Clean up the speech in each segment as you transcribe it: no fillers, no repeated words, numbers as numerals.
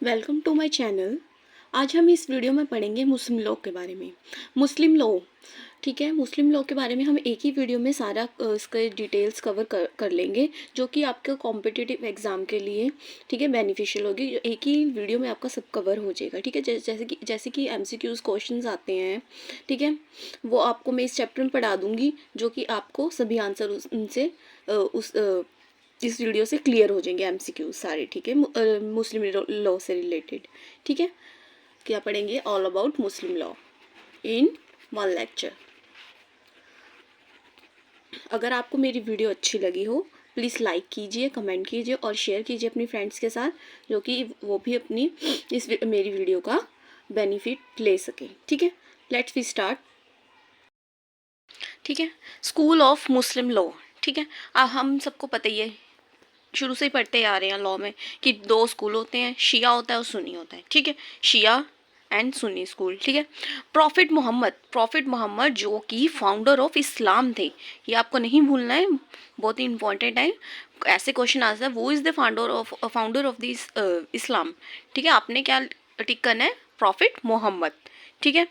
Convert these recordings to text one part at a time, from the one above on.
Welcome to my channel. आज हम इस वीडियो में पढ़ेंगे मुस्लिम लॉ के बारे में। मुस्लिम लॉ, ठीक है। मुस्लिम लॉ के बारे में हम एक ही वीडियो में सारा इसके डिटेल्स कवर कर लेंगे, जो कि आपके कॉम्पिटिटिव एग्ज़ाम के लिए, ठीक है, बेनिफिशियल होगी। एक ही वीडियो में आपका सब कवर हो जाएगा, ठीक है। जैसे कि एमसीक्यूज़ क्वेश्चंस आते हैं, ठीक है, वो आपको मैं इस चैप्टर में पढ़ा दूँगी, जो कि आपको सभी आंसर उनसे इस वीडियो से क्लियर हो जाएंगे, एमसीक्यू सारे, ठीक है, मुस्लिम लॉ से रिलेटेड, ठीक है। क्या पढ़ेंगे? All about Muslim law in one lecture. अगर आपको मेरी वीडियो अच्छी लगी हो, प्लीज़ लाइक कीजिए, कमेंट कीजिए और शेयर कीजिए अपनी फ्रेंड्स के साथ, जो कि वो भी अपनी मेरी वीडियो का बेनिफिट ले सकें, ठीक है। लेट्स वी स्टार्ट, ठीक है। स्कूल ऑफ मुस्लिम लॉ, ठीक है। अब हम सबको पता ही है, शुरू से ही पढ़ते आ रहे हैं लॉ में, कि दो स्कूल होते हैं, शिया होता है और सुन्नी होता है, ठीक है। शिया एंड सुन्नी स्कूल, ठीक है। प्रॉफिट मोहम्मद जो कि फाउंडर ऑफ इस्लाम थे, ये आपको नहीं भूलना है, बहुत ही इंपॉर्टेंट है। ऐसे क्वेश्चन आता है, वो is the founder of this Islam, ठीक है। आपने क्या टिक करना है? प्रॉफिट मोहम्मद, ठीक है।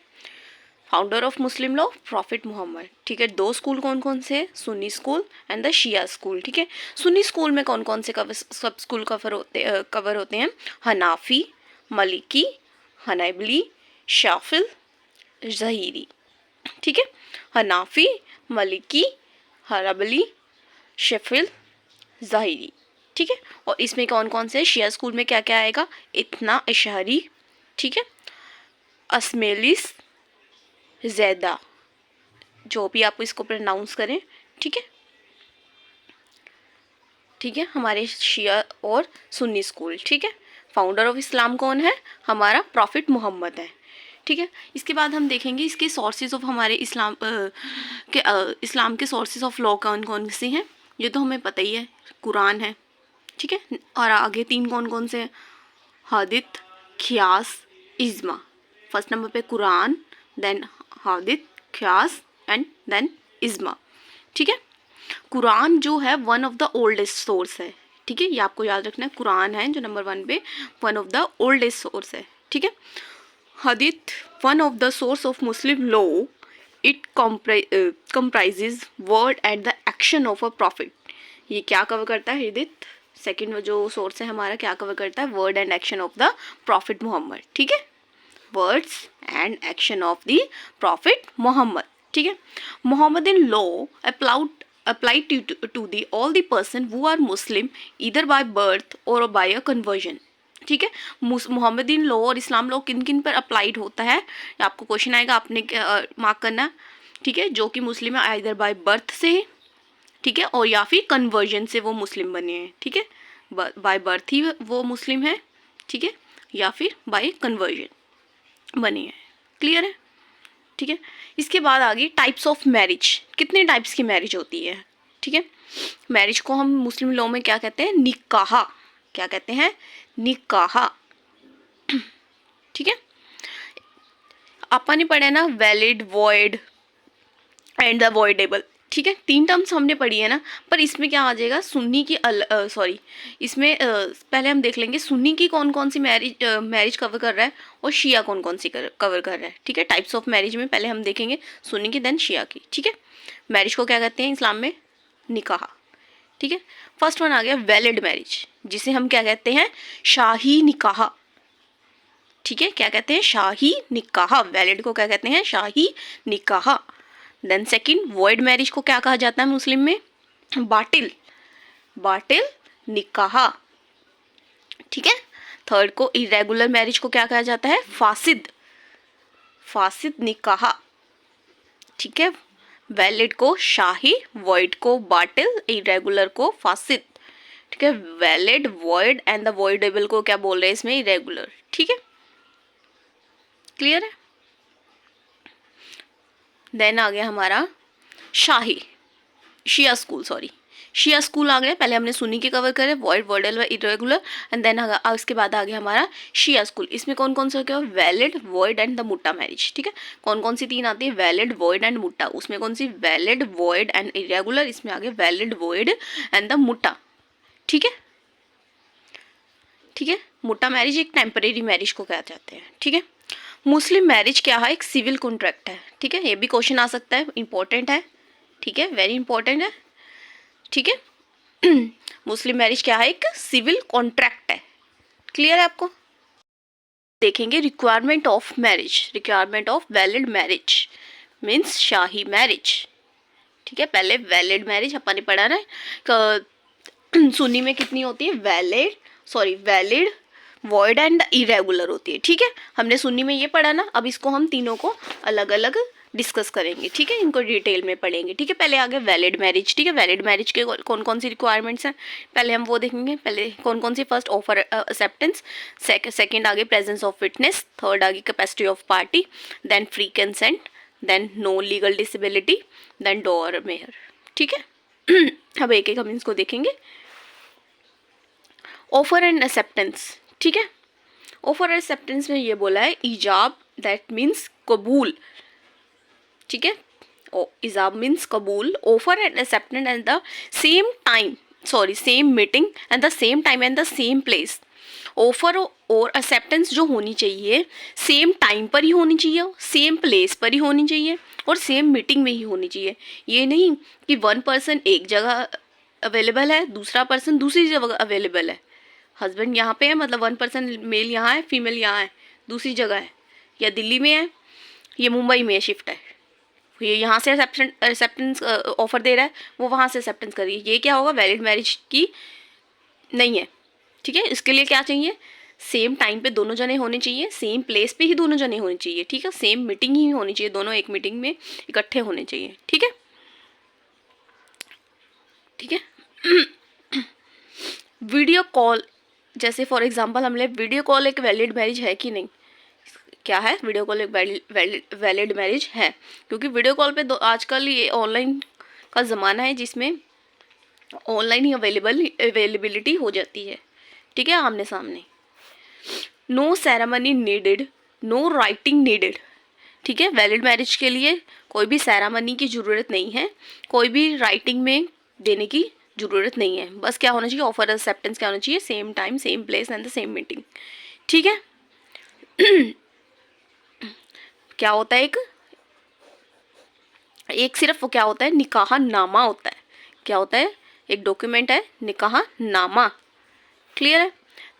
Founder of Muslim law prophet Muhammad, ठीक है। दो स्कूल कौन कौन से? Sunni school and the Shia school, ठीक है। सुन्नी स्कूल में कौन कौन से सब स्कूल कवर होते हैं? हनाफी, मलिकी, हनबली, शाफिल, जहीरी, ठीक है। हनाफी, मलिकी, हनबली, शफिल, जहीरी, ठीक है। और इसमें कौन कौन से? शिया स्कूल में क्या क्या आएगा? इतना अशहरी, ठीक है, असमेलिस, जैदा, जो भी आप इसको प्रोनाउंस करें, ठीक है, ठीक है। हमारे शिया और सुन्नी स्कूल, ठीक है। फाउंडर ऑफ इस्लाम कौन है? हमारा प्रॉफिट मोहम्मद है, ठीक है। इसके बाद हम देखेंगे इसके सोर्सेज ऑफ हमारे इस्लाम के सोर्सेज ऑफ लॉ कौन कौन से हैं। ये तो हमें पता ही है, कुरान है, ठीक है। और आगे तीन कौन कौन से? हादित, ख्यास, इज्मा। फर्स्ट नंबर पे कुरान, देन हादित, ख्यास एंड देन इज्मा, ठीक है। कुरान जो है one of the oldest source है, ठीक है। ये आपको याद रखना है, कुरान है जो नंबर 1 पे, one of the oldest source है, ठीक है। Hadith one of the source of Muslim law, it comprises word and the action of a prophet. ये क्या कवर करता है? हदीथ सेकंड जो सोर्स है हमारा, क्या कवर करता है? Word and action of the prophet Muhammad, ठीक है। Words and action of the prophet Muhammad, ठीक है। Muhammad in law applied to the all the person who are Muslim either by birth or by a conversion, ठीक है। Mohammedan law और इस्लाम law किन किन पर अप्लाइड होता है? आपको क्वेश्चन आएगा, आपने मार्क करना, ठीक है। जो कि मुस्लिम है आइदर बाय बर्थ से, ठीक है, और या फिर कन्वर्जन से वो मुस्लिम बने हैं, ठीक है। बाय बर्थ ही वो मुस्लिम है, ठीक है, या फिर बाय कन्वर्जन बने हैं। क्लियर है, ठीक है। इसके बाद आगे टाइप्स ऑफ मैरिज। कितने टाइप्स की मैरिज होती है, ठीक है। मैरिज को हम मुस्लिम लॉ में क्या कहते हैं? निकाह। क्या कहते हैं? निकाह, ठीक है। अपन ने पढ़ा ना, valid, void and the voidable, ठीक है। तीन टर्म्स हमने पढ़ी है ना, पर इसमें क्या आ जाएगा? सुन्नी की सॉरी, इसमें पहले हम देख लेंगे सुन्नी की कौन कौन सी मैरिज कवर कर रहा है और शिया कौन कौन सी कवर कर रहा है, ठीक है। टाइप्स ऑफ मैरिज में पहले हम देखेंगे सुन्नी की, देन शिया की, ठीक है। मैरिज को क्या कहते हैं इस्लाम में? निकाह, ठीक है। फर्स्ट वन आ गया वैलिड मैरिज, जिसे हम क्या कहते हैं? शाही निकाह, ठीक है। क्या कहते हैं? शाही निकाह। वैलिड को क्या कहते हैं? शाही निकाह। देन सेकंड, वॉइड मैरिज को क्या कहा जाता है मुस्लिम में? बाटिल, बाटिल निकाह, ठीक है। थर्ड को इरेगुलर मैरिज को क्या कहा जाता है? फासिद, फासिद निकाह, ठीक है। वैलिड को शाही, वॉइड को बाटिल, इरेगुलर को फासिद, ठीक है। Valid, void and the voidable को क्या बोल रहे हैं इसमें? इरेगुलर, ठीक है। क्लियर है। देन आ गया हमारा शाही, शिया स्कूल, सॉरी, शिया स्कूल आ गया। पहले हमने सुन्नी के कवर करे, वॉइड, वॉइडल, इरेगुलर, एंड देन उसके बाद आ गया हमारा शिया स्कूल। इसमें कौन कौन सा क्या? वैलिड, वॉइड एंड द मुट्टा मैरिज, ठीक है। कौन कौन सी तीन आती है? वैलिड, वॉइड एंड मुट्टा। उसमें कौन सी? Valid, void and irregular. इसमें आ गया वैलिड, वॉइड एंड द मुट्टा, ठीक है। ठीक है। मोटा मैरिज एक टेम्परेरी मैरिज को कहा जाते हैं, ठीक है। मुस्लिम मैरिज क्या है, एक सिविल कॉन्ट्रैक्ट है, ठीक है। ये भी क्वेश्चन आ सकता है, इंपॉर्टेंट है, ठीक है, वेरी इंपॉर्टेंट है, ठीक है। मुस्लिम मैरिज क्या है, एक सिविल कॉन्ट्रैक्ट है, क्लियर है आपको। देखेंगे requirement of marriage, requirement of valid marriage means shahi marriage, ठीक है। पहले वैलिड मैरिज अपन ने पढ़ा ना, सुन्नी में कितनी होती है, वैलिड, वॉइड एंड इरेगुलर होती है, ठीक है। हमने सुन्नी में ये पढ़ा ना, अब इसको हम तीनों को अलग अलग डिस्कस करेंगे, ठीक है, इनको डिटेल में पढ़ेंगे, ठीक है। पहले आगे वैलिड मैरिज, ठीक है। वैलिड मैरिज के कौन कौन सी रिक्वायरमेंट्स हैं पहले हम वो देखेंगे। पहले कौन कौन सी, फर्स्ट ऑफर एक्सेप्टेंस, सेकंड आगे प्रेजेंस ऑफ विटनेस, थर्ड आगे capacity of party, then free consent, then no legal disability, then dower मेहर, ठीक है। अब एक एक हम इसको देखेंगे। ऑफर एंड एक्सेप्टेंस, ठीक है। ऑफर एंड एक्सेप्टेंस में ये बोला है ईजाब, दैट मीन्स कबूल, ठीक है। इजाब मीन्स कबूल, offer and acceptance at the same time, same meeting at the same time and the same place. Offer और एक्सेप्टेंस जो होनी चाहिए सेम टाइम पर ही होनी चाहिए, सेम प्लेस पर ही होनी चाहिए और सेम मीटिंग में ही होनी चाहिए। ये नहीं कि वन पर्सन एक जगह अवेलेबल है, दूसरा पर्सन दूसरी जगह अवेलेबल है। हस्बैंड यहाँ पे है, मतलब वन पर्सन मेल यहाँ है, फीमेल यहाँ है, दूसरी जगह है, या दिल्ली में है, ये मुंबई में शिफ्ट है, ये यहाँ से एक्सेप्टेंस ऑफर दे रहा है, वो वहाँ से एक्सेप्टेंस कर रही है, ये क्या होगा, वैलिड मैरिज की नहीं है, ठीक है। इसके लिए क्या चाहिए, सेम टाइम पे दोनों जने होने चाहिए, सेम प्लेस पे ही दोनों जने होने चाहिए, ठीक है। सेम मीटिंग ही होनी चाहिए, दोनों एक मीटिंग में इकट्ठे होने चाहिए, ठीक है, ठीक है। वीडियो कॉल, जैसे फॉर एग्जांपल हमने वीडियो कॉल एक वैलिड मैरिज है कि नहीं, क्या है, वीडियो कॉल एक वैलिड मैरिज है, क्योंकि वीडियो कॉल पे आजकल ये ऑनलाइन का ज़माना है जिसमें ऑनलाइन ही अवेलेबिलिटी हो जाती है, ठीक है, आमने सामने। No ceremony needed, no writing needed, ठीक है। वैलिड मैरिज के लिए कोई भी सेरेमनी की ज़रूरत नहीं है, कोई भी राइटिंग में देने की ज़रूरत नहीं है, बस क्या होना चाहिए, ऑफर एक्सेप्टेंस क्या होना चाहिए, same time same place and the same meeting, ठीक है। क्या होता है, एक सिर्फ वो क्या होता है, निकाह नामा होता है, क्या होता है, एक डॉक्यूमेंट है निकाह नामा, क्लियर है।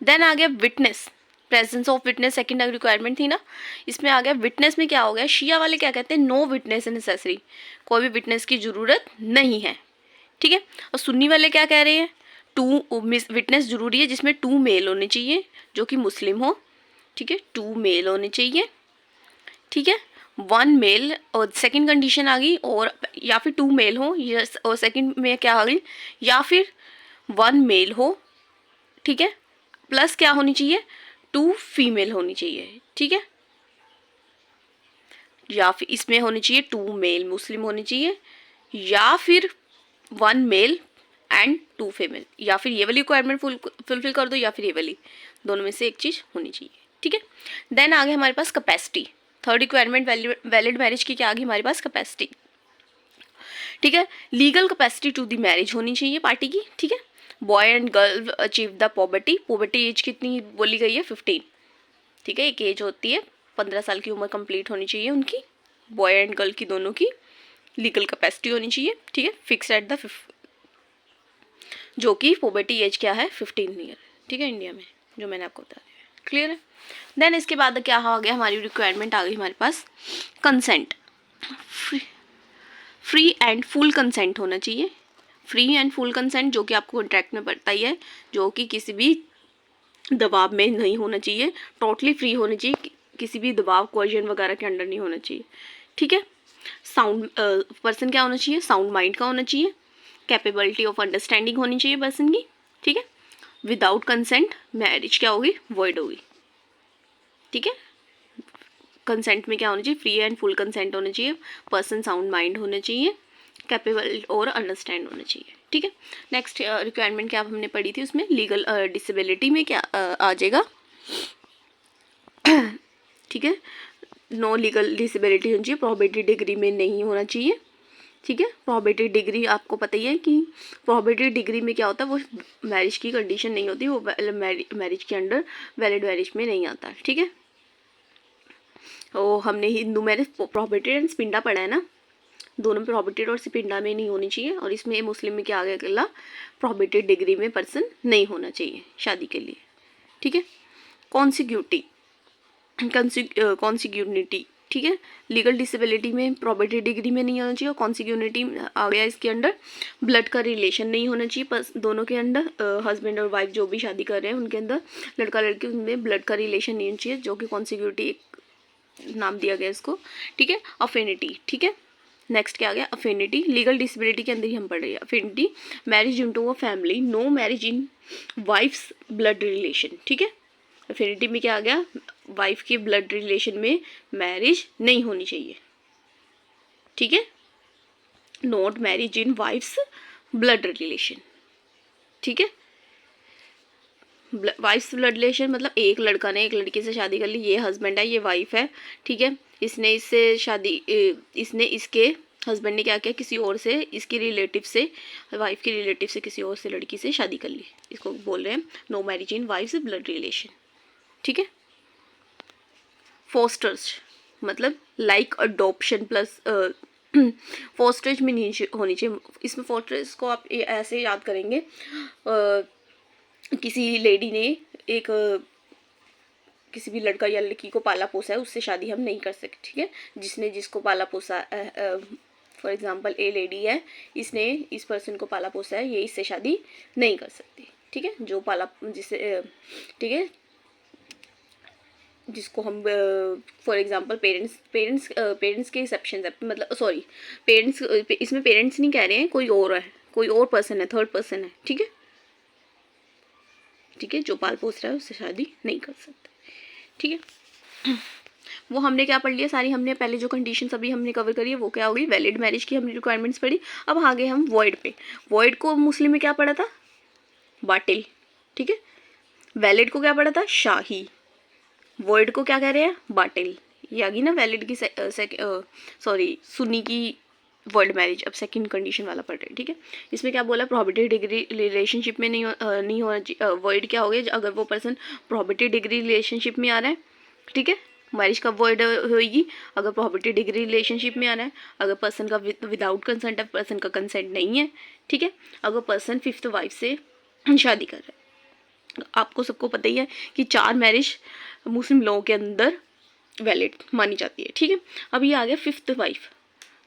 देन आ गया witness, presence of witness second requirement थी ना, इसमें आ गया विटनेस में क्या हो गया, शिया वाले क्या कहते हैं, नो विटनेस नेसेसरी, कोई भी विटनेस की ज़रूरत नहीं है, ठीक है। और सुन्नी वाले क्या कह रहे हैं, 2 विटनेस जरूरी है, जिसमें 2 मेल होने चाहिए जो कि मुस्लिम हो, ठीक है, 2 मेल होने चाहिए, ठीक है, 1 मेल, और सेकंड कंडीशन आ गई, और या फिर 2 मेल हो, और सेकंड में क्या आ गई, या फिर 1 मेल हो, ठीक है, प्लस क्या होनी चाहिए, 2 फीमेल होनी चाहिए, ठीक है, या फिर इसमें होनी चाहिए 2 मेल मुस्लिम होनी चाहिए, या फिर 1 मेल एंड 2 फीमेल, या फिर ये वाली रिक्वायरमेंट फुलफिल कर दो, या फिर ये वाली, दोनों में से एक चीज़ होनी चाहिए, ठीक है। देन आगे हमारे पास capacity, third requirement valid marriage की क्या आ गई हमारे पास, कैपेसिटी, ठीक है। Legal capacity to the marriage होनी चाहिए पार्टी की, ठीक है। Boy and girl achieve the puberty age कितनी बोली गई है, 15, ठीक है, एक एज होती है, 15 साल की उम्र कंप्लीट होनी चाहिए उनकी, बॉय एंड गर्ल की दोनों की लीगल कैपेसिटी होनी चाहिए, ठीक है, फिक्स एट द जो कि पॉवर्टी एज क्या है, 15 ईयर, ठीक है, इंडिया में, जो मैंने आपको बता दिया, क्लियर है। देन इसके बाद क्या आ गया, हमारी रिक्वायरमेंट आ गई हमारे पास consent, free and full consent होना चाहिए, फ्री एंड फुल कंसेंट जो कि आपको कॉन्ट्रैक्ट में पड़ता ही है, जो कि किसी भी दबाव में नहीं होना चाहिए, टोटली फ्री होनी चाहिए, किसी भी दबाव कोएर्जन वगैरह के अंडर नहीं होना चाहिए, ठीक है। साउंड पर्सन क्या होना चाहिए, साउंड माइंड का होना चाहिए, कैपेबिलिटी ऑफ अंडरस्टैंडिंग होनी चाहिए पर्सन की, ठीक है। विदाउट कंसेंट मैरिज क्या होगी, वॉइड होगी, ठीक है। कंसेंट में क्या होना चाहिए, फ्री एंड फुल कंसेंट होना चाहिए, पर्सन साउंड माइंड होना चाहिए, कैपेबल और अंडरस्टैंड होना चाहिए, ठीक है। नेक्स्ट रिक्वायरमेंट क्या हमने पढ़ी थी, उसमें लीगल डिसेबिलिटी में क्या आ जाएगा, ठीक है, नो लीगल डिसेबिलिटी होनी चाहिए, प्रोबेबिलिटी डिग्री में नहीं होना चाहिए, ठीक है। प्रोबेटरी डिग्री आपको पता ही है कि प्रोबेटरी डिग्री में क्या होता है, वो मैरिज की कंडीशन नहीं होती, वो मैरिज के अंडर वैलिड मैरिज में नहीं आता। ठीक है। तो हमने हिंदू मैरिज प्रोबेटरी एंड स्पिंडा पढ़ा है ना, दोनों में प्रोबेटेड और स्पिंडा में नहीं होनी चाहिए, और इसमें मुस्लिम में क्या आ गया अकेला, प्रोबेटेड डिग्री में पर्सन नहीं होना चाहिए शादी के लिए। ठीक है। कॉन्सिग्यूनिटी, ठीक है। लीगल डिसेबिलिटी में प्रोबेटेड डिग्री में नहीं होना चाहिए, और कॉन्सिग्यूनिटी आ गया इसके अंडर, ब्लड का रिलेशन नहीं होना चाहिए बस दोनों के अंदर, हस्बैंड और वाइफ जो भी शादी कर रहे हैं उनके अंदर लड़का लड़की उनमें ब्लड का रिलेशन नहीं होना चाहिए, जो कि कॉन्सिग्यूनिटी एक नाम दिया गया इसको। ठीक है। अफिनिटी, ठीक है। नेक्स्ट क्या आ गया, अफिनिटी। लीगल डिसेबिलिटी के अंदर ही हम पढ़ रहे हैं। Affinity, marriage into a family, no marriage in wife's blood relation. ठीक है। अफिनिटी में क्या आ गया, वाइफ के ब्लड रिलेशन में मैरिज नहीं होनी चाहिए। ठीक है। Not marriage in wife's blood relation. ठीक है। वाइफ्स ब्लड रिलेशन मतलब एक लड़का ने एक लड़की से शादी कर ली, ये हस्बैंड है, ये वाइफ है। ठीक है। इसने इसके हस्बैंड ने क्या किया, किसी और से, इसकी रिलेटिव से, वाइफ की रिलेटिव से किसी और से लड़की से शादी कर ली, इसको बोल रहे हैं no marriage in wife's blood relation. ठीक है। फोस्टर्स मतलब लाइक अडॉप्शन प्लस फोस्टर्स में नहीं होनी चाहिए। इसमें फोस्टर्स को आप ऐसे याद करेंगे, किसी लेडी ने एक किसी भी लड़का या लड़की को पाला पोसा है, उससे शादी हम नहीं कर सकते। ठीक है। जिसने जिसको पाला पोसा, फॉर एग्जांपल ए लेडी है, इसने इस पर्सन को पाला पोसा है, ये इससे शादी नहीं कर सकती। ठीक है। जो पाला जिससे, ठीक है, जिसको हम फॉर एग्जांपल पेरेंट्स के एक्सेप्शन है, मतलब सॉरी पेरेंट्स, इसमें पेरेंट्स नहीं कह रहे हैं, कोई और है, कोई और पर्सन है, थर्ड पर्सन है। ठीक है। ठीक है। जो पाल पोस रहा है उससे शादी नहीं कर सकते। ठीक है। वो हमने क्या पढ़ लिया, सारी हमने पहले जो कंडीशन अभी हमने कवर करी है वो क्या हो गई, वैलिड मैरिज की हमने रिक्वायरमेंट्स पढ़ी। अब आगे हम वॉइड पे, वॉइड को मुस्लिम में क्या पढ़ा था, बाटिल। ठीक है। वैलिड को क्या पढ़ा था, शाही। वॉइड को क्या कह रहे हैं, बाटिल। ये आ गई ना वैलिड की सॉरी सुन्नी की वर्ल्ड मैरिज। अब सेकंड कंडीशन वाला पढ़ रहे हैं। ठीक है। इसमें क्या बोला, प्रोबेटरी डिग्री रिलेशनशिप में नहीं होना चाहिए। वॉइड क्या हो गया, अगर वो पर्सन प्रोबेटरी डिग्री रिलेशनशिप में आ रहा है। ठीक है। मैरिज कब वॉइड होगी, अगर प्रोबेटरी डिग्री रिलेशनशिप में आ रहा है, अगर पर्सन का विदाउट कंसेंट है, पर्सन का कंसेंट नहीं है। ठीक है। अगर पर्सन फिफ्थ वाइफ से शादी कर रहा है। आपको सबको पता ही है कि 4 मैरिज मुस्लिम लोगों के अंदर वैलिड मानी जाती है। ठीक है। अब ये आ गया फिफ्थ वाइफ,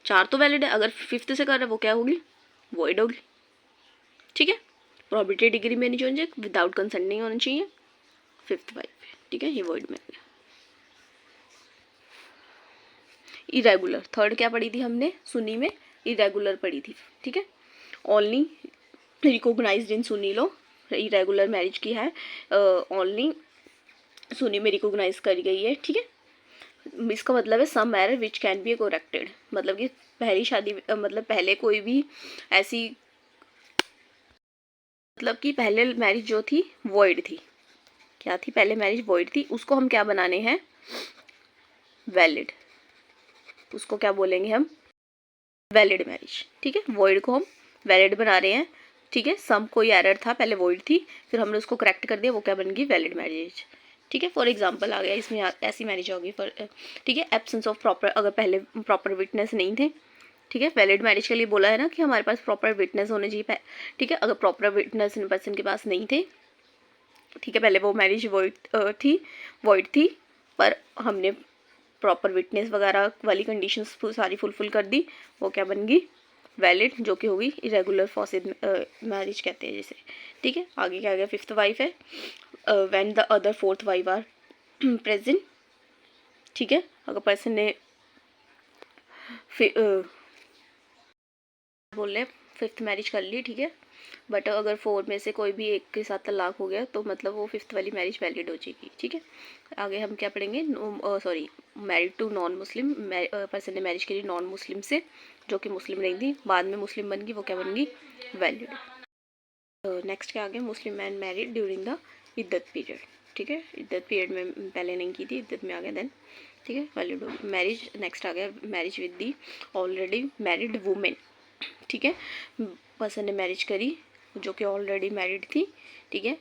4 तो वैलिड है, अगर फिफ्थ से कर रहा है वो क्या होगी, वॉइड होगी। ठीक है। प्रोबेटरी डिग्री में नहीं होनी चाहिए, विदाउट कंसेंट नहीं होना चाहिए, फिफ्थ वाइफ। ठीक है। ये वॉइड में आ गया। इरेगुलर, थर्ड क्या पढ़ी थी हमने सुन्नी में, इरेगुलर पढ़ी थी। ठीक है। ओनली रिकॉग्नाइज्ड इन सुन्नी लॉ, इरेगुलर मैरिज की है ओनली सुन्नी में रिकॉग्नाइज करी गई है। ठीक है। इसका मतलब है some marriage which can be corrected, मतलब कि पहली शादी मतलब पहले कोई भी ऐसी, मतलब कि पहले मैरिज जो थी वॉइड थी, क्या थी, पहले मैरिज वॉइड थी, उसको हम क्या बनाने हैं, वैलिड। उसको क्या बोलेंगे हम, वैलिड मैरिज। ठीक है। वॉइड को हम वैलिड बना रहे हैं। ठीक है। सम कोई एरर था, पहले वॉइड थी, फिर हमने उसको करेक्ट कर दिया, वो क्या बन गई, वैलिड मैरिज। ठीक है। फॉर एग्जांपल आ गया इसमें ऐसी मैरिज होगी फॉर, ठीक है, एब्सेंस ऑफ प्रॉपर, अगर पहले प्रॉपर विटनेस नहीं थे। ठीक है। वैलिड मैरिज के लिए बोला है ना कि हमारे पास प्रॉपर विटनेस होने चाहिए। ठीक है। अगर प्रॉपर विटनेस इन पर्सन के पास नहीं थे, ठीक है, पहले वो मैरिज वॉइड थी, पर हमने प्रॉपर विटनेस वगैरह वाली कंडीशंस सारी फुलफिल कर दी, वो क्या बन गई, वैलिड, जो कि होगी इरेगुलर फॉसिड मैरिज कहते हैं जिसे। ठीक है। आगे क्या आ गया, फिफ्थ वाइफ है, when the other fourth wife are present. ठीक है। अगर पर्सन ने बोल रहे फिफ्थ मैरिज कर ली, ठीक है, बट अगर 4 में से कोई भी एक के साथ तलाक हो गया तो मतलब वो फिफ्थ वाली मैरिज वैलिड हो जाएगी। ठीक है। आगे हम क्या पढ़ेंगे, sorry married to non Muslim, person ने मैरिज के लिए नॉन मुस्लिम से, जो कि मुस्लिम नहीं थी, बाद में मुस्लिम बन गई, वो क्या बन गई, वैलिड। नेक्स्ट क्या आ गया, Muslim man married during the इद्दत पीरियड, ठीक है। इद्दत पीरियड में पहले नहीं की थी, इद्दत में आ गया देन, ठीक है। वैलिड होगी। मैरिज नेक्स्ट आ गया, marriage with the already married women, ठीक है। पर्सन ने मैरिज करी जो कि ऑलरेडी मैरिड थी, ठीक है।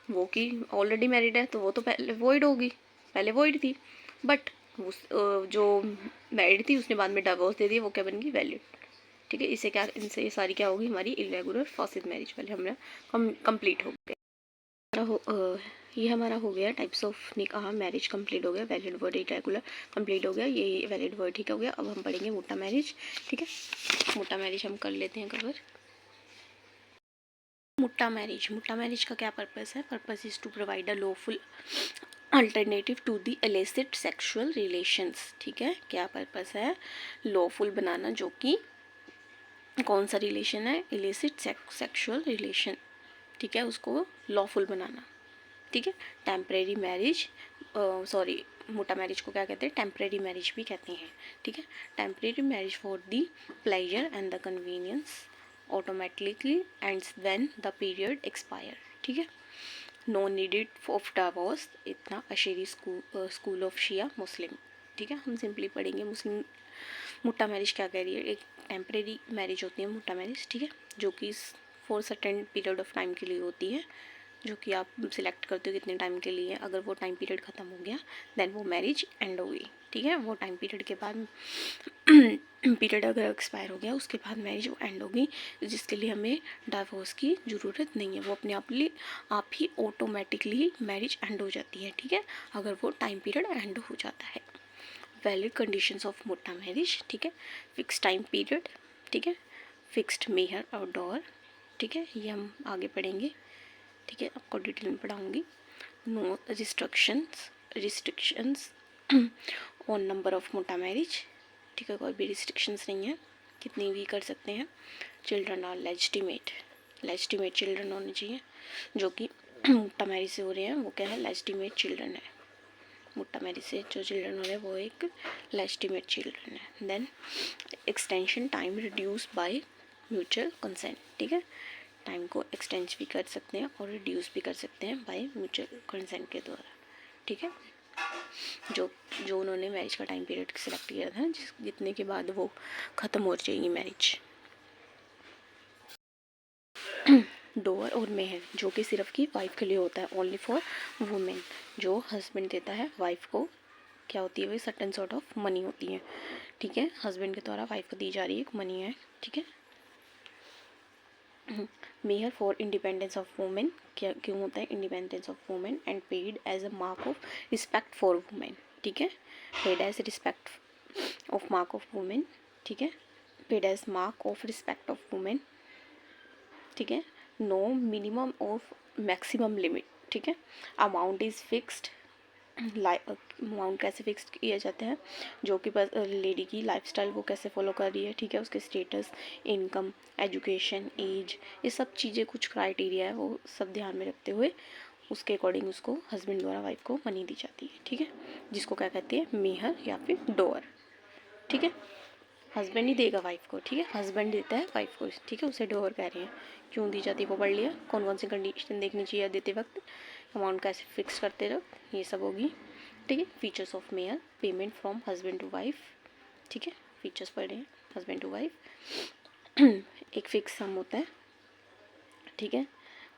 वो की ऑलरेडी मैरिड है तो वो तो पहले वॉइड होगी, पहले वॉइड थी, बट उस जो मैरिड थी उसने बाद में डिवोर्स दे दिया, वो क्या बन गई वैलिड, ठीक है। इससे क्या, इनसे ये सारी क्या होगी हमारी इरेगुलर फासिद मैरिज वाले हमारा कंप्लीट हो गया। ये हमारा हो गया टाइप्स ऑफ निकाह, मैरिज कंप्लीट हो गया, वैलिड वर्ड इरेगुलर कंप्लीट हो गया, ये वैलिड वर्ड ठीक हो गया। अब हम पढ़ेंगे मोटा मैरिज, ठीक है। मोटा मैरिज हम कर लेते हैं कवर। मुट्टा मैरिज का क्या पर्पस है? Purpose is to provide a lawful alternative to the illicit sexual relations, ठीक है। क्या पर्पस है? लॉफुल बनाना, जो कि कौन सा रिलेशन है? इलिसिट सेक्सुअल रिलेशन, ठीक है, उसको लॉफुल बनाना, ठीक है। टेम्परेरी मैरिज, सॉरी, मोटा मैरिज को क्या कहते हैं? टेम्परेरी मैरिज भी कहते हैं, ठीक है। Temporary marriage for the pleasure and the convenience automatically ends when the period expire, ठीक है। नो नीडेड ऑफ डिवोर्स, इतना अशेरी स्कूल ऑफ शिया मुस्लिम, ठीक है। हम सिंपली पढ़ेंगे मुस्लिम मुट्टा मैरिज क्या कह रही है। एक टेम्परेरी मैरिज होती है मुट्टा मैरिज, ठीक है, जो कि for certain period of time के लिए होती है, जो कि आप सिलेक्ट करते हो कितने टाइम के लिए। अगर वो टाइम पीरियड ख़त्म हो गया देन वो मैरिज एंड हो गई, ठीक है। वो टाइम पीरियड के बाद पीरियड अगर एक्सपायर हो गया उसके बाद मैरिज वो एंड हो गई, जिसके लिए हमें डाइवोर्स की ज़रूरत नहीं है, वो अपने आप ही ऑटोमेटिकली मैरिज एंड हो जाती है, ठीक है, अगर वो टाइम पीरियड एंड हो जाता है। वैलिड कंडीशंस ऑफ मोटा मैरिज, ठीक है। फिक्स टाइम पीरियड, ठीक है। फिक्स्ड मेहर और डॉर, ठीक है, ये हम आगे पढ़ेंगे, ठीक है, आपको डिटेल में पढ़ाऊँगी। No restrictions on number of मोटा मैरिज, ठीक है, कोई भी रिस्ट्रिक्शंस नहीं है, कितनी भी कर सकते हैं। चिल्ड्रन आर लेजिटिमेट चिल्ड्रन होने चाहिए, जो कि मोटा मैरिज से हो रहे हैं वो क्या है? लेजिटिमेट चिल्ड्रन है। मोटा मैरिज से जो चिल्ड्रन हो रहे हैं वो एक लेजिटिमेट चिल्ड्रन है। Then extension time reduce by mutual consent, ठीक है, टाइम को एक्सटेंड भी कर सकते हैं और रिड्यूस भी कर सकते हैं बाय म्यूचुअल कंसेंट के द्वारा, ठीक है। जो जो उन्होंने मैरिज का टाइम पीरियड सिलेक्ट किया था, जितने के बाद वो ख़त्म हो जाएगी मैरिज। डोअर और मेहर, जो कि सिर्फ की वाइफ के लिए होता है, ओनली फॉर वुमेन। जो हस्बैंड देता है वाइफ को, क्या होती है? वही सर्टेन सॉर्ट ऑफ मनी होती है, ठीक है, हस्बैंड के द्वारा वाइफ को दी जा रही है एक मनी है, ठीक है। मेहर फॉर इंडिपेंडेंस ऑफ वुमेन, क्या क्यों होता है? Independence of women and paid as a mark of respect for women, ठीक है, paid as respect of mark of women, ठीक है, paid as mark of respect of women, ठीक है। No minimum of maximum limit, ठीक है। Amount is fixed, amount कैसे fix किया जाता है? जो कि बस लेडी की लाइफस्टाइल वो कैसे फॉलो कर रही है, ठीक है, उसके स्टेटस, इनकम, एजुकेशन, एज, ये सब चीज़ें कुछ क्राइटेरिया है, वो सब ध्यान में रखते हुए उसके अकॉर्डिंग उसको हस्बैंड द्वारा वाइफ को मनी दी जाती है, ठीक है, जिसको क्या कहते हैं? मेहर या फिर डोअर, ठीक है। हस्बैंड ही देगा वाइफ को, ठीक है, हस्बैंड देता है वाइफ को, ठीक है, उसे डोअर कह रहे हैं। क्यों दी जाती है वो पढ़ लिया। कौन कौन सी कंडीशन देखनी चाहिए देते वक्त, अमाउंट कैसे फिक्स करते रहो, ये सब होगी, ठीक है। फीचर्स ऑफ मेयर, payment from husband to wife, ठीक है, फीचर्स पढ़ रहे हैं हस्बैंड टू वाइफ। एक फिक्स सम होता है, ठीक है,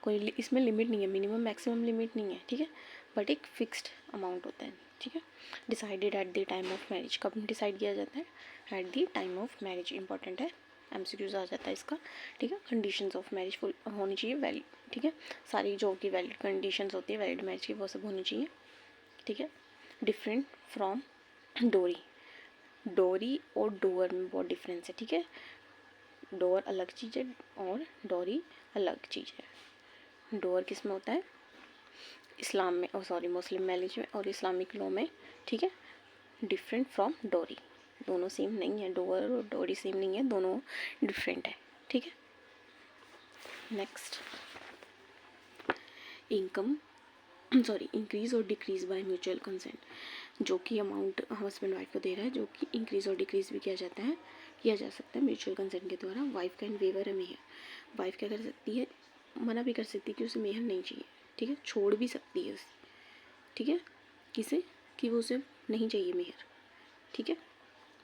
कोई इसमें लिमिट नहीं है, मिनिमम मैक्सिमम लिमिट नहीं है, ठीक है, बट एक फिक्स्ड अमाउंट होता है, ठीक है। Decided at the time of marriage, कब डिसाइड किया जाता है? At the time of marriage, important है, एमसीक्यूज आ जाता है इसका, ठीक है। कंडीशंस ऑफ मैरिज फुल होनी चाहिए, वैलिड, ठीक है, सारी जो की वैलिड कंडीशंस होती है वैलिड मैरिज की वो सब होनी चाहिए, ठीक है। डिफरेंट फ्रॉम डोरी, डोरी और डोअर में बहुत डिफरेंस है, ठीक है, डोअर अलग चीज़ है और डोरी अलग चीज़ है। डोअर किस में होता है? इस्लाम में, सॉरी, मुस्लिम मैरिज में और इस्लामिक लॉ में, ठीक है। डिफरेंट फ्रॉम डोरी, दोनों सेम नहीं है, डोअर और डोरी सेम नहीं है, दोनों डिफरेंट है, ठीक है। नेक्स्ट, इनकम, सॉरी, इंक्रीज़ और डिक्रीज़ बाय म्यूचुअल कंसेंट, जो कि अमाउंट हस्बैंड वाइफ को दे रहा है, जो कि इंक्रीज़ और डिक्रीज़ भी किया जाता है, किया जा सकता है म्यूचुअल कंसेंट के द्वारा। वाइफ कैन वेवर अ मेहर, वाइफ क्या कर सकती है? मना भी कर सकती है कि उसे मेहर नहीं चाहिए, ठीक है, छोड़ भी सकती है उसे, ठीक है, किसे, कि वो उसे नहीं चाहिए मेहर, ठीक है,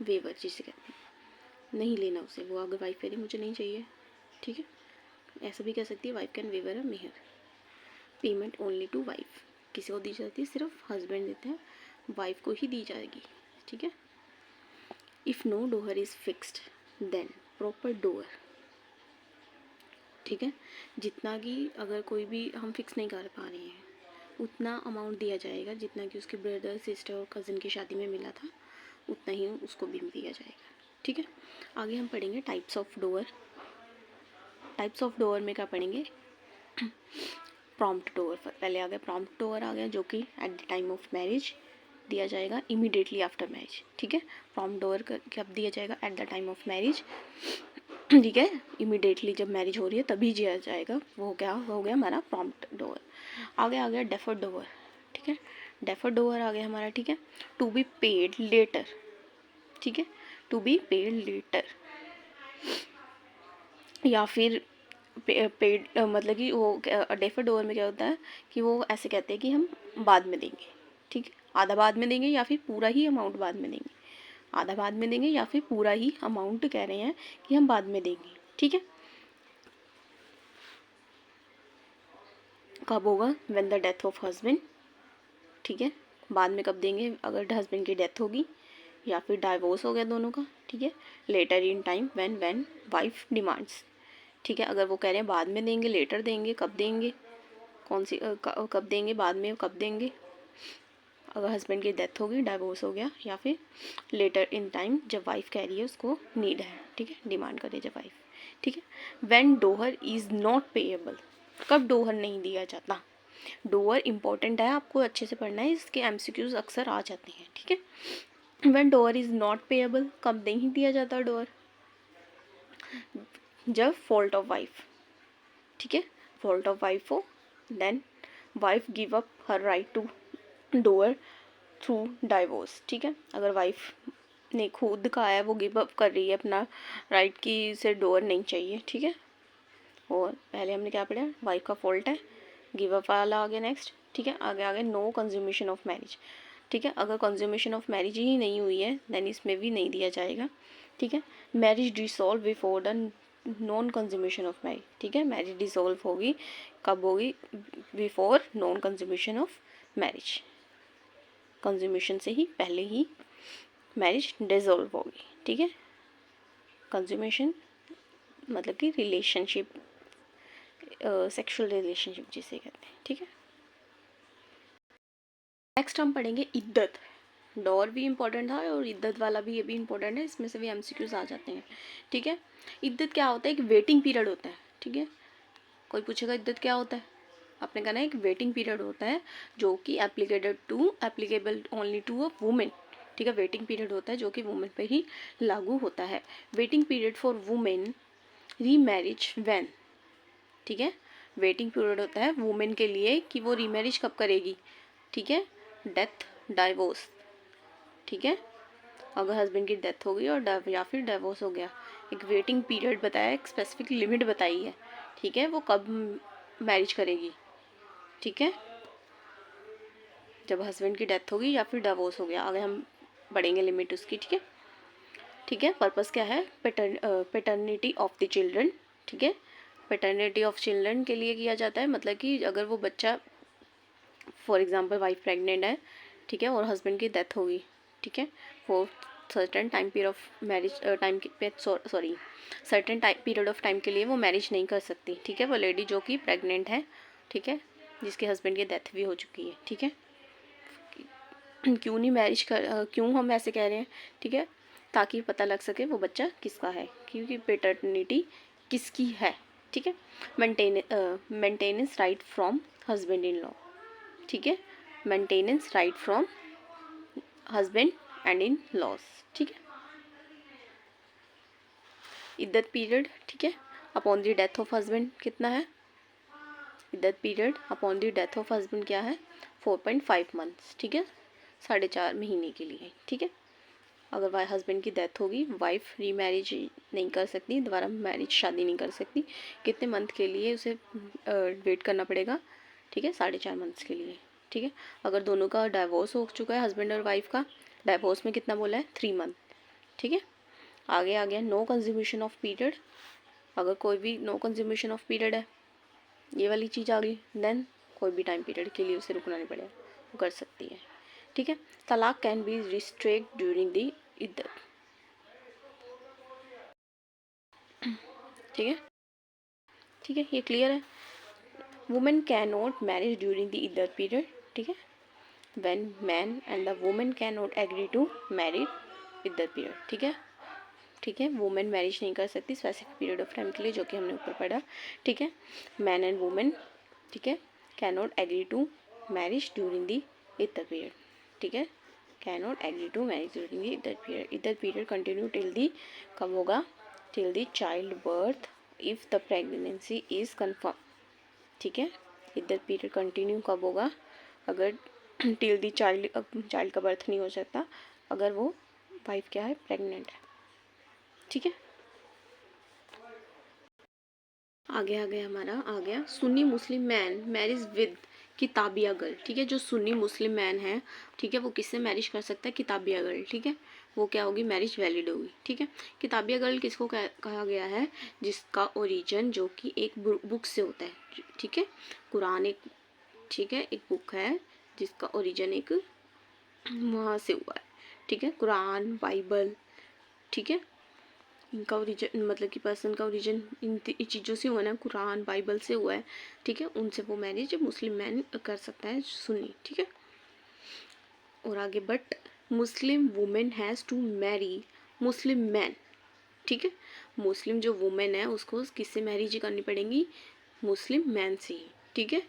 वेवर जिसे कहते हैं, नहीं लेना उसे, वो अगर वाइफ कह रही मुझे नहीं चाहिए, ठीक है, ऐसा भी कह सकती है वाइफ कैन वेवर अ मेहर। पेमेंट ओनली टू वाइफ, किसी को दी जाती है, सिर्फ हस्बैंड देते हैं, वाइफ को ही दी जाएगी, ठीक है। If no dower is fixed then proper dower, ठीक है, जितना कि अगर कोई भी हम फिक्स नहीं कर पा रहे हैं उतना अमाउंट दिया जाएगा जितना कि उसके ब्रदर सिस्टर और कज़न की शादी में मिला था, उतना ही उसको भी दिया जाएगा, ठीक है। आगे हम पढ़ेंगे types of door. Types of door में क्या पढ़ेंगे, प्रॉम्प्ट डोअर। पहले आ गया प्रॉम्प्ट डोअर आ गया, जो कि at the time of marriage दिया जाएगा, इमीडिएटली आफ्टर मैरिज, ठीक है। प्रॉम्प्ट डोअर कब दिया जाएगा, at the time of marriage, ठीक है, इमीडिएटली जब मैरिज हो रही है तभी दिया जाएगा, वो क्या हो गया हमारा प्रॉम्प्ट डोअर। आगे आ गया डेफर्ड डोअर, ठीक है, डेफर्ड डोअर आ गया हमारा, ठीक है, टू बी पेड लेटर, ठीक है, टू बी पेड लेटर, या फिर पेड मतलब कि वो डेफर्ड डोअर में क्या होता है कि वो ऐसे कहते हैं कि हम बाद में देंगे, ठीक है, आधा बाद में देंगे या फिर पूरा ही अमाउंट बाद में देंगे, आधा बाद में देंगे या फिर पूरा ही अमाउंट कह रहे हैं कि हम बाद में देंगे, ठीक है। कब होगा, when the death of husband, ठीक है, बाद में कब देंगे, अगर हस्बैंड की डेथ होगी या फिर डाइवोर्स हो गया दोनों का, ठीक है। Later in time when wife demands, ठीक है, अगर वो कह रहे हैं बाद में देंगे, लेटर देंगे, कब देंगे, कौन सी कब देंगे, बाद में कब देंगे, अगर हस्बैंड की डेथ होगी, डाइवोर्स हो गया, या फिर लेटर इन टाइम जब वाइफ कह रही है उसको नीड है, ठीक है, डिमांड करे जब वाइफ, ठीक है। व्हेन डोहर इज़ नॉट पेएबल, कब डोहर नहीं दिया जाता, डोहर इंपॉर्टेंट है, आपको अच्छे से पढ़ना है, इसके एमसीक्यूज अक्सर आ जाते हैं, ठीक है। व्हेन डोहर इज़ नॉट पेएबल, कब नहीं दिया जाता डोहर, जब फॉल्ट ऑफ वाइफ, ठीक है, फॉल्ट ऑफ वाइफ हो, then wife give up her right to dower through divorce, ठीक है, अगर वाइफ ने खुद कहा है वो गिव अप कर रही है अपना राइट की इसे डोअर नहीं चाहिए, ठीक है। और पहले हमने क्या पढ़ा, वाइफ का फॉल्ट है, गिव अप वाला आ गया नेक्स्ट, ठीक है। आगे आगे नो कंज्यूमेशन ऑफ मैरिज, ठीक है, अगर कंज्यूमेशन ऑफ मैरिज ही नहीं हुई है देन इसमें भी नहीं दिया जाएगा, ठीक है। Marriage dissolve before the non consummation of marriage, ठीक है, मैरिज डिसॉल्व होगी, कब होगी, before non consummation of marriage, consummation से ही पहले ही मैरिज डिसॉल्व होगी, ठीक है। कंज्यूमेशन मतलब कि रिलेशनशिप, सेक्सुअल रिलेशनशिप जिसे कहते हैं, ठीक है। नेक्स्ट हम पढ़ेंगे इद्दत। डोर भी इम्पोर्टेंट था और इद्दत वाला भी, ये भी इम्पोर्टेंट है, इसमें से भी एमसीक्यूज आ जाते हैं, ठीक है। इद्दत क्या होता है, एक वेटिंग पीरियड होता है, ठीक है। कोई पूछेगा इद्दत क्या होता है, आपने कहना है एक वेटिंग पीरियड होता है जो कि applicable only to a women, ठीक है, वेटिंग पीरियड होता है जो कि वुमेन पे ही लागू होता है। Waiting period for women remarriage when, ठीक है, वेटिंग पीरियड होता है वुमेन के लिए कि वो रीमैरिज कब करेगी, ठीक है, डेथ, डाइवोर्स, ठीक है, अगर हस्बैंड की डेथ हो गई और या फिर डाइवोर्स हो गया, एक वेटिंग पीरियड बताया, एक स्पेसिफिक लिमिट बताई है, ठीक है, वो कब मैरिज करेगी, ठीक है, जब हस्बैंड की डेथ होगी या फिर डाइवोर्स हो गया, आगे हम पढ़ेंगे लिमिट उसकी, ठीक है, ठीक है। पर्पस क्या है, पेटर्निटी ऑफ द चिल्ड्रन, ठीक है, पेटर्निटी ऑफ चिल्ड्रन के लिए किया जाता है, मतलब कि अगर वो बच्चा, फॉर एग्जांपल वाइफ प्रेग्नेंट है, ठीक है, और हस्बैंड की डेथ होगी, ठीक है, वो certain time period of marriage time sorry certain time period of time के लिए वो मैरिज नहीं कर सकती, ठीक है, वो लेडी जो कि प्रेग्नेंट है, ठीक है, जिसके हस्बैंड की डेथ भी हो चुकी है, ठीक है। क्यों नहीं मैरिज कर, क्यों हम ऐसे कह रहे हैं, ठीक है, ताकि पता लग सके वो बच्चा किसका है, क्योंकि पेटर्निटी किसकी है, ठीक है। Maintenance right from husband in law, ठीक है, maintenance right from husband and in laws, ठीक है। इद्दत पीरियड, ठीक है, upon the death of husband कितना है, इद्दत period upon the death of husband क्या है, 4.5 मंथ्स, ठीक है, 4.5 महीने के लिए, ठीक है। अगर वाई हस्बैंड की डेथ होगी, वाइफ रीमैरिज नहीं कर सकती, दोबारा मैरिज शादी नहीं कर सकती, कितने मंथ के लिए उसे वेट करना पड़ेगा, ठीक है, 4.5 मंथ्स के लिए। ठीक है, अगर दोनों का डाइवोर्स हो चुका है, हस्बैंड और वाइफ का, डाइवोर्स में कितना बोला है, 3 मंथ। ठीक है, आगे आ गया नो कंज्यूमेशन ऑफ पीरियड। अगर कोई भी नो कंज्यूमेशन ऑफ पीरियड है, ये वाली चीज़ आ गई, देन कोई भी टाइम पीरियड के लिए उसे रुकना नहीं पड़ेगा, वो कर सकती है। ठीक है, तलाक can be restrict during the इद्दत। ठीक है, ठीक है, ये क्लियर है। Women can not marriage during the इद्दत पीरियड। ठीक है, when man and the woman cannot agree to marry इद्दत पीरियड। ठीक है, ठीक है, वुमेन मैरिज नहीं कर सकती स्पेसिफिक पीरियड ऑफ टाइम के लिए, जो कि हमने ऊपर पढ़ा। ठीक है, मैन एंड वुमेन, ठीक है, can not agree to marriage during the इद्दत पीरियड। ठीक है, can not agree to marriage during the इद्दत पीरियड। इद्दत पीरियड कंटिन्यू टिल दी, कब होगा, till the child birth if the pregnancy is confirm. ठीक है, इद्दत पीरियड कंटिन्यू कब होगा, अगर टिल दी चाइल्ड का बर्थ नहीं हो सकता, अगर वो वाइफ क्या है, प्रेग्नेंट है। ठीक है, आगे आ गया हमारा, आ गया Sunni Muslim man marriage with किताबिया गर्ल। ठीक है, जो सुन्नी मुस्लिम मैन है, ठीक है, वो किससे मैरिज कर सकता है, किताबिया गर्ल। ठीक है, वो क्या होगी, मैरिज वैलिड होगी। ठीक है, किताबिया गर्ल किसको कहा गया है, जिसका ओरिजिन जो कि एक बुक से होता है। ठीक है, कुरान एक, ठीक है, एक बुक है जिसका ओरिजिन एक वहाँ से हुआ है। ठीक है, कुरान, बाइबल, ठीक है, इनका ओरिजिन मतलब कि पर्सन का ओरिजिन इन चीज़ों से हुआ ना, कुरान, बाइबल से हुआ है। ठीक है, उनसे वो मैरिज मुस्लिम मैन कर सकता है, सुन्नी। ठीक है, और आगे, but Muslim women has to marry Muslim man. ठीक है, मुस्लिम जो वुमेन है उसको किससे मैरिज करनी पड़ेगी, मुस्लिम मैन से ही। ठीक है,